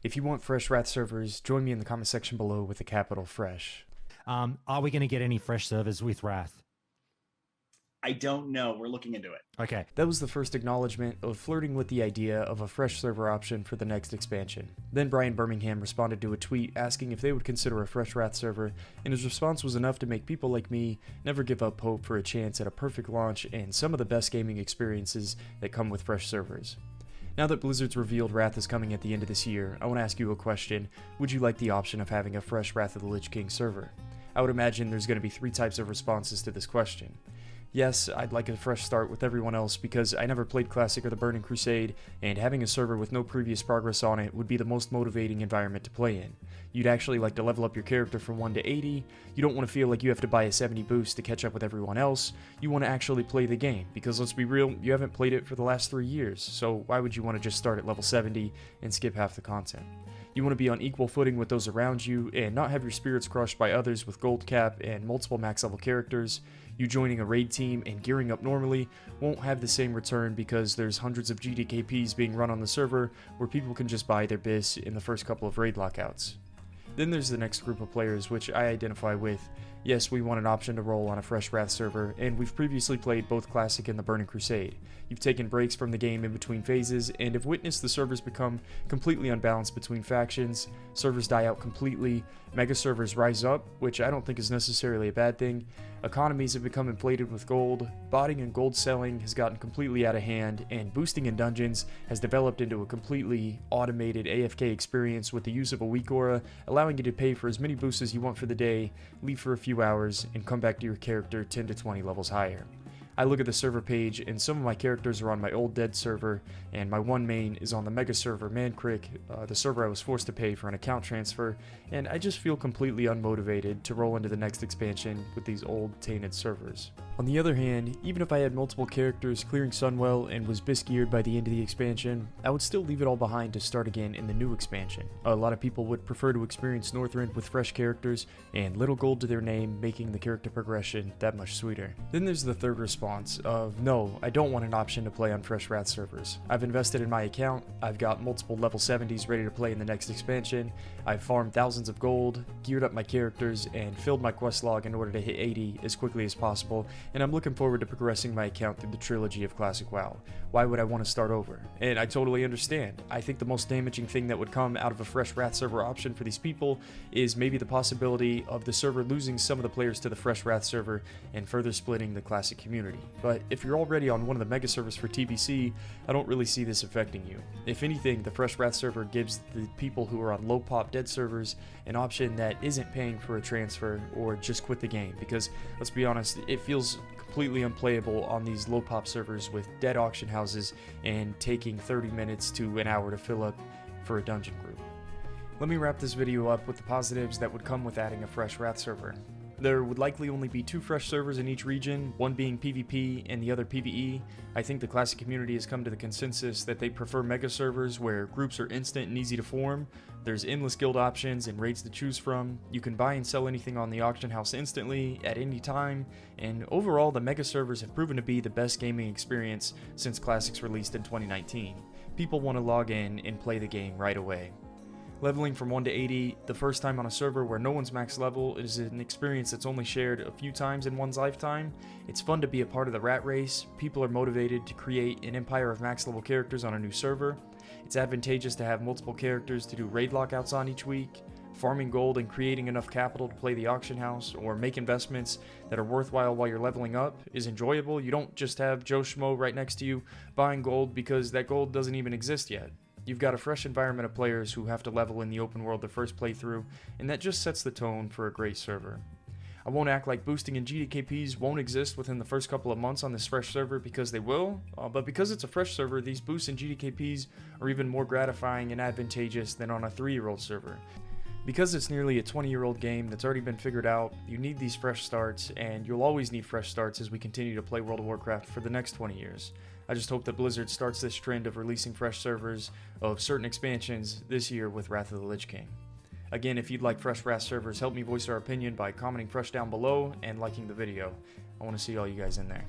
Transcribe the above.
If you want fresh Wrath servers, join me in the comment section below with the capital Fresh. Are we going to get any fresh servers with Wrath? I don't know. We're looking into it. Okay. That was the first acknowledgement of flirting with the idea of a fresh server option for the next expansion. Then Brian Birmingham responded to a tweet asking if they would consider a fresh Wrath server, and his response was enough to make people like me never give up hope for a chance at a perfect launch and some of the best gaming experiences that come with fresh servers. Now that Blizzard's revealed Wrath is coming at the end of this year, I want to ask you a question. Would you like the option of having a fresh Wrath of the Lich King server? I would imagine there's going to be 3 types of responses to this question. Yes, I'd like a fresh start with everyone else because I never played Classic or the Burning Crusade, and having a server with no previous progress on it would be the most motivating environment to play in. You'd actually like to level up your character from 1 to 80, you don't want to feel like you have to buy a 70 boost to catch up with everyone else, you want to actually play the game, because let's be real, you haven't played it for the last 3 years, so why would you want to just start at level 70 and skip half the content? You want to be on equal footing with those around you and not have your spirits crushed by others with gold cap and multiple max level characters. You joining a raid team and gearing up normally won't have the same return because there's hundreds of GDKPs being run on the server where people can just buy their BIS in the first couple of raid lockouts. Then there's the next group of players which I identify with. Yes, we want an option to roll on a fresh Wrath server, and we've previously played both Classic and the Burning Crusade. You've taken breaks from the game in between phases, and have witnessed the servers become completely unbalanced between factions, servers die out completely, mega servers rise up, which I don't think is necessarily a bad thing, economies have become inflated with gold, botting and gold selling has gotten completely out of hand, and boosting in dungeons has developed into a completely automated AFK experience with the use of a weak aura, allowing you to pay for as many boosts as you want for the day, leave for a few hours, and come back to your character 10 to 20 levels higher. I look at the server page and some of my characters are on my old dead server, and my one main is on the mega server Mancrick, the server I was forced to pay for an account transfer, and I just feel completely unmotivated to roll into the next expansion with these old tainted servers. On the other hand, even if I had multiple characters clearing Sunwell and was bisgeared by the end of the expansion, I would still leave it all behind to start again in the new expansion. A lot of people would prefer to experience Northrend with fresh characters and little gold to their name, making the character progression that much sweeter. Then there's the third response of, no, I don't want an option to play on fresh Wrath servers. I've invested in my account, I've got multiple level 70s ready to play in the next expansion, I've farmed thousands of gold, geared up my characters, and filled my quest log in order to hit 80 as quickly as possible, and I'm looking forward to progressing my account through the trilogy of Classic WoW. Why would I want to start over? And I totally understand. I think the most damaging thing that would come out of a fresh Wrath server option for these people is maybe the possibility of the server losing some of the players to the fresh Wrath server and further splitting the Classic community. But if you're already on one of the mega servers for TBC, I don't really see this affecting you. If anything, the fresh Wrath server gives the people who are on low pop dead servers an option that isn't paying for a transfer or just quit the game, because let's be honest, it feels completely unplayable on these low pop servers with dead auction houses and taking 30 minutes to an hour to fill up for a dungeon group. Let me wrap this video up with the positives that would come with adding a fresh Wrath server. There would likely only be 2 fresh servers in each region, one being PvP and the other PvE. I think the Classic community has come to the consensus that they prefer mega servers where groups are instant and easy to form. There's endless guild options and raids to choose from. You can buy and sell anything on the auction house instantly, at any time, and overall the mega servers have proven to be the best gaming experience since Classic's released in 2019. People want to log in and play the game right away. Leveling from 1 to 80 the first time on a server where no one's max level is an experience that's only shared a few times in one's lifetime. It's fun to be a part of the rat race, people are motivated to create an empire of max level characters on a new server. It's advantageous to have multiple characters to do raid lockouts on each week. Farming gold and creating enough capital to play the auction house or make investments that are worthwhile while you're leveling up is enjoyable. You don't just have Joe Schmo right next to you buying gold because that gold doesn't even exist yet. You've got a fresh environment of players who have to level in the open world their first playthrough, and that just sets the tone for a great server. I won't act like boosting in GDKPs won't exist within the first couple of months on this fresh server, because they will, but because it's a fresh server, these boosts in GDKPs are even more gratifying and advantageous than on a 3-year-old server. Because it's nearly a 20-year-old game that's already been figured out, you need these fresh starts, and you'll always need fresh starts as we continue to play World of Warcraft for the next 20 years. I just hope that Blizzard starts this trend of releasing fresh servers of certain expansions this year with Wrath of the Lich King. Again, if you'd like fresh Wrath servers, help me voice our opinion by commenting fresh down below and liking the video. I want to see all you guys in there.